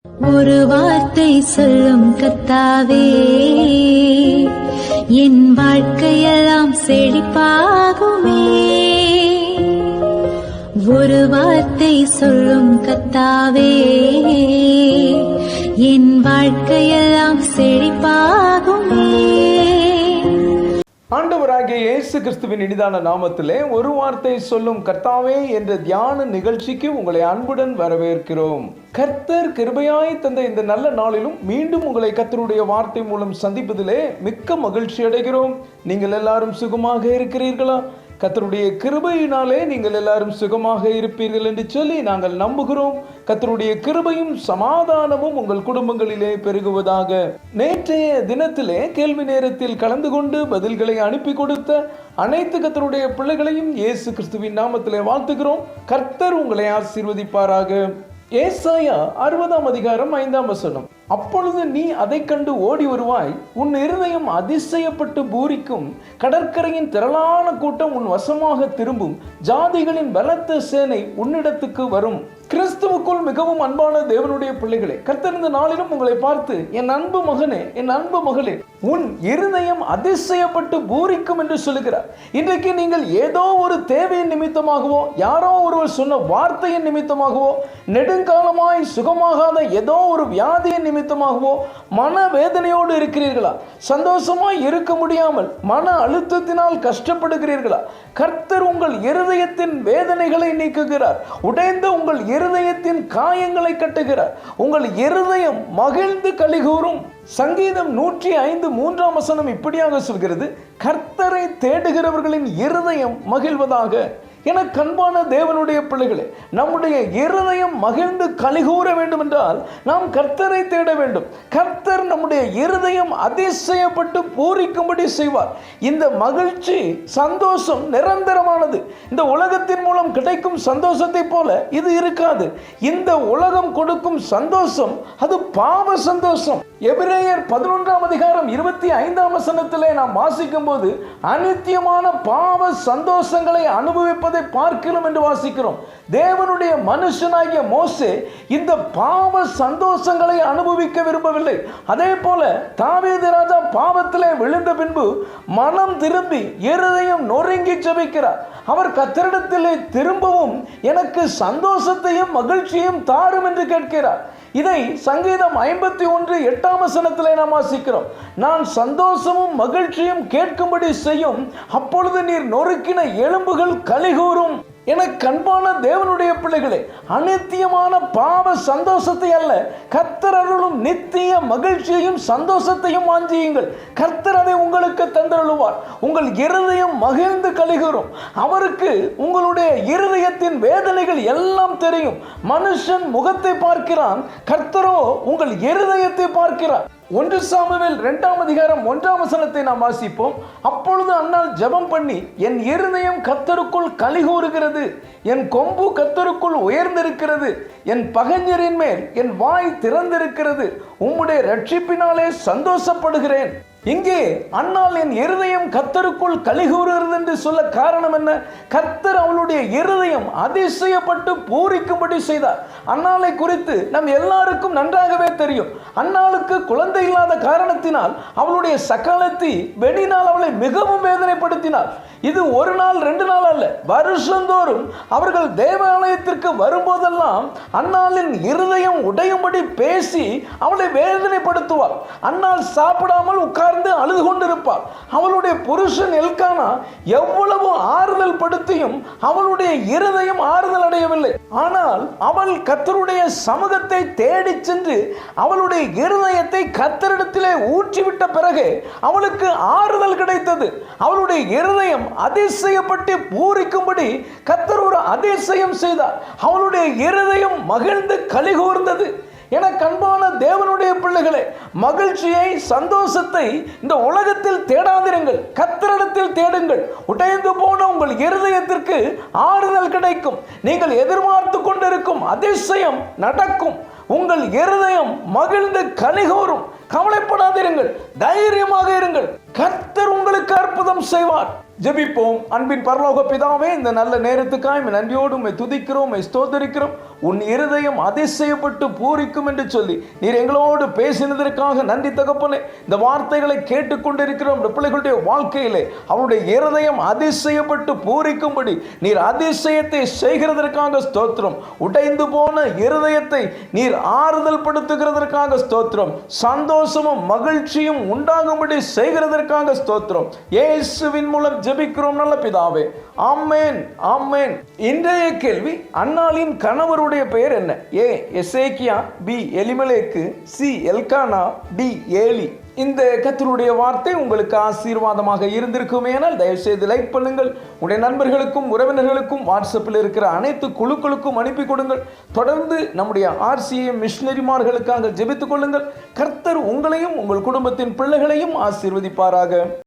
ஒரு வார்த்தை சொல்லும் கர்த்தாவே, என் வாழ்க்கையெல்லாம் செழிப்பாகுமே. ஒரு வார்த்தை சொல்லும் கர்த்தாவே, என் வாழ்க்கையெல்லாம் செழிப்பாகுமே. ஆண்டவராகிய இயேசு கிறிஸ்துவின் இனிதான நாமத்திலே ஒரு வார்த்தை சொல்லும் கர்த்தாவே என்ற தியான நிகழ்ச்சிக்கு உங்களை அன்புடன் வரவேற்கிறோம். கர்த்தர் கிருபையாய் தந்த இந்த நல்ல நாளிலும் மீண்டும் உங்களை கர்த்தருடைய வார்த்தை மூலம் சந்திப்பதிலே மிக்க மகிழ்ச்சி அடைகிறோம். நீங்கள் எல்லாரும் சுகமாக இருக்கிறீர்களா? கர்த்தருடைய கிருபையினாலே நீங்கள் எல்லாரும் சுகமாக இருப்பீர்கள் என்று சொல்லி நாங்கள் நம்புகிறோம். கர்த்தருடைய கிருபையும் சமாதானமும் உங்கள் குடும்பங்களிலே பெருகுவதாக. நேற்றைய தினத்திலே கேள்வி நேரத்தில் கலந்து கொண்டு பதில்களை அனுப்பி கொடுத்த அனைத்து கர்த்தருடைய பிள்ளைகளையும் இயேசு கிறிஸ்துவின் நாமத்திலே வாழ்த்துகிறோம். கர்த்தர் உங்களை ஆசீர்வதிப்பாராக. ஏசாயா 60:5 அப்பொழுது நீ அதை கண்டு ஓடி வருவாய், உன் இருதயம் அதிசயப்பட்டு பூரிக்கும், கடற்கரையின் திரளான கூட்டம் உன் வசமாக திரும்பும், ஜாதிகளின் பலத்த சேனை உன்னிடத்துக்கு வரும். கிறிஸ்துவுக்குள் மிகவும் அன்பான தேவனுடைய பிள்ளைகளே, கர்த்தர் இந்த நாளிலும் உங்களை பார்த்து, என் அன்பு மகனே, என் அன்பு மகளே, உன் இருதயம் அதிசயப்பட்டு பூரிக்கும் என்று சொல்லுகிறார். இன்றைக்கு நீங்கள் ஏதோ ஒரு தேவையின் நிமித்தமாகவோ, யாரோ ஒருவர் சொன்ன வார்த்தையின் நிமித்தமாகவோ, நெடுங்காலமாய் சுகமாகாத ஏதோ ஒரு வியாதியின் நிமித்தமாகவோ மனவேதனையோடு இருக்கிறீர்களா? சந்தோஷமாய் இருக்க முடியாமல் மன அழுத்தத்தினால் கஷ்டப்படுகிறீர்களா? கர்த்தர் உங்கள் இருதயத்தின் வேதனைகளை நீக்குகிறார். உடைந்த உங்கள் இருதயத்தின் காயங்களை கட்டுகிறார். உங்கள் இருதயம் மகிழ்ந்து கலிகூரும். சங்கீதம் 105:3 இப்படியாக சொல்கிறது, கர்த்தரை தேடுகிறவர்களின் இருதயம் மகிழ்வதாக. என கண்பான தேவனுடைய பிள்ளைகளே, நம்முடைய இருதயம் மகிழ்ந்து கலிகூற வேண்டும் என்றால் நாம் கர்த்தரை தேட வேண்டும். கர்த்தர் நம்முடைய இருதயம் அதிசயப்பட்டு பூரிக்கும்படி செய்வார். இந்த மகிழ்ச்சி, சந்தோஷம் நிரந்தரமானது. இந்த உலகத்தின் மூலம் கிடைக்கும் சந்தோஷத்தை போல இது இருக்காது. இந்த உலகம் கொடுக்கும் சந்தோஷம் அது பாவ சந்தோஷம். எபிரேயர் 11:25 நாம் வாசிக்கும் போது அநித்தியமான பாவ சந்தோஷங்களை அனுபவிப்பதை பார்க்கிறோம் என்று வாசிக்கிறோம். தேவனுடைய மனுஷனாகிய மோசே இந்த பாவ சந்தோஷங்களை அனுபவிக்க விரும்பவில்லை. அதே போல தாவீது ராஜா பாவத்திலே விழுந்த பின்பு மனம் திரும்பி இருதயம் நொறுங்கி ஜெபிக்கிறார். அவர் கர்த்தரிடத்திலே திரும்பவும் எனக்கு சந்தோஷத்தையும் மகிழ்ச்சியும் தாரும் என்று கேட்கிறார். இதை சங்கீதம் 51:8 நாம் வாசிக்கிறோம். நான் சந்தோஷமும் மகிழ்ச்சியும் கேட்கும்படி செய்யும், அப்பொழுது நீர் நொறுக்கின எலும்புகள் கலிகூரும். என கண்பான தேவனுடைய பிள்ளைகளே, அநித்தியமான பாவ சந்தோஷத்தை அல்ல, கர்த்தர் அருளும் நித்திய மகிழ்ச்சியையும் சந்தோஷத்தையும் வாஞ்சியுங்கள். கர்த்தர் அதை உங்களுக்கு தந்தருளுவார். உங்கள் இருதயம் மகிழ்ந்து கலிகூரும். அவருக்கு உங்களுடைய இருதயத்தின் வேதனைகள் எல்லாம் தெரியும். மனுஷன் முகத்தை பார்க்கிறான், கர்த்தரோ உங்கள் இருதயத்தை பார்க்கிறார். 1 சாமுவேல் 2:1 நாம் வாசிப்போம். அப்பொழுது அன்னாள் ஜெபம் பண்ணி, என் இருதயம் கர்த்தருக்குள் கலிகூறுகிறது, என் கொம்பு கர்த்தருக்குள் உயர்ந்திருக்கிறது, என் பகைஞரின் மேல் என் வாய் திறந்திருக்கிறது, உம்முடைய ரட்சிப்பினாலே சந்தோஷப்படுகிறேன். இங்கே அன்னாள் என் இருதயம் கர்த்தருக்குள் கலிகூறுகிறது என்று சொல்ல காரணம் என்ன? கர்த்தர் அவளுடைய இருதயம் அதிசயப்பட்டு பூரிக்கும்படி செய்தார். அன்னாளை குறித்து நம் எல்லாருக்கும் நன்றாகவே தெரியும். அன்னாளுக்கு குழந்தை இல்லாத காரணத்தினால் அவளுடைய சக்காலத்தி வெடினால் அவளை மிகவும் வேதனைப்படுத்தினார். இது ஒரு நாள் 2 நாள் அல்ல, வருஷந்தோறும் அவர்கள் தேவாலயத்திற்கு வரும்போதெல்லாம் அன்னாளின் இருதயம் உடையும்படி பேசி அவளை வேதனைப்படுத்துவார். அன்னாள் சாப்பிடாமல் உட்கார்ந்து அழுது கொண்டிருப்பாள். அவளுடைய புருஷன் எல்கானா எவ்வளவு ஆறுதல் படுத்தியும் அவளுடைய இருதயம் ஆறுதல் அடையவில்லை. ஆனால் அவள் கர்த்தருடைய சமூகத்தை தேடி சென்று அவளுடைய இருதயத்தை கர்த்தரிடத்திலே ஊற்றிவிட்ட பிறகு அவளுக்கு ஆறுதல் கிடைத்தது. அவளுடைய இருதயம் அதிசயப்பட்டு பூரிக்கும்படி கர்த்தர் ஒரு அதிசயம் செய்தார். அவளுடைய இருதயம் மகிழ்ந்து கலிகூர்ந்தது. என கண்பான தேவனுடைய பிள்ளைகளே, மகிழ்ச்சியை, சந்தோஷத்தை இந்த உலகத்தில் தேடாதிருங்கள், கர்த்தரிடத்தில் தேடுங்கள். உடைந்து போன உங்கள் இருதயத்திற்கு ஆறுதல் கிடைக்கும். நீங்கள் எதிர்பார்த்து கொண்டிருக்கும் அதிசயம் நடக்கும். உங்கள் இருதயம் மகிழ்ந்து கலிகூரும். கவலைப்படாதிருங்கள், தைரியமாக இருங்கள். கர்த்தர் உங்களுக்கு அற்புதம் செய்வார். ஜெபிப்போம். அன்பின் பரலோக பிதாவே, இந்த நல்ல நேரத்துக்காய் நன்றியோடு உம்மை துதிக்கிறோம், உம்மை ஸ்தோத்தரிக்கிறோம். உன் இருதயம் அதிசயப்பட்டு பூரிக்கும் என்று சொல்லி நீர் எங்களோடு பேசினதற்காக நன்றி தகப்பனே. இந்த வார்த்தைகளை கேட்டுக்கொண்டிருக்கிறோம் இந்த பிள்ளைகளுடைய வாழ்க்கையிலே அவனுடைய இருதயம் அதிசயப்பட்டு பூரிக்கும்படி நீர் அதிசயத்தை செய்கிறதற்காக ஸ்தோத்திரம். உடைந்து போன இருதயத்தை நீர் ஆறுதல் படுத்துகிறதற்காக ஸ்தோத்திரம். சந்தோஷமும் மகிழ்ச்சியும் உண்டாகும்படி செய்கிறதற்காக ஸ்தோத்திரம். இயேசுவின் மூலம் ஜெபிக்கிறோம் நல்ல பிதாவே, ஆமென், ஆமென். இன்றைய கேள்வி, அன்னாளின் கணவருடைய பெயர் என்ன? A Hezekiah, B Elimelech, C Elkanah, D Eli. இந்த கர்த்தருடைய வார்த்தை உங்களுக்கு ஆசீர்வாதமாக இருந்திருக்குமேனால் தயவு செய்து லைக் பண்ணுங்கள். உங்களுடைய நண்பர்களுக்கும் உறவினர்களுக்கும் வாட்ஸ்அப்பில் இருக்கிற அனைத்து குழுக்களுக்கும் அனுப்பி கொடுங்கள். தொடர்ந்து நம்முடைய RCM மிஷனரிமார்களுக்காக ஜெபித்துக் கொள்ளுங்கள். கர்த்தர் உங்களையும் உங்கள் குடும்பத்தின் பிள்ளைகளையும் ஆசீர்வதிப்பாராக.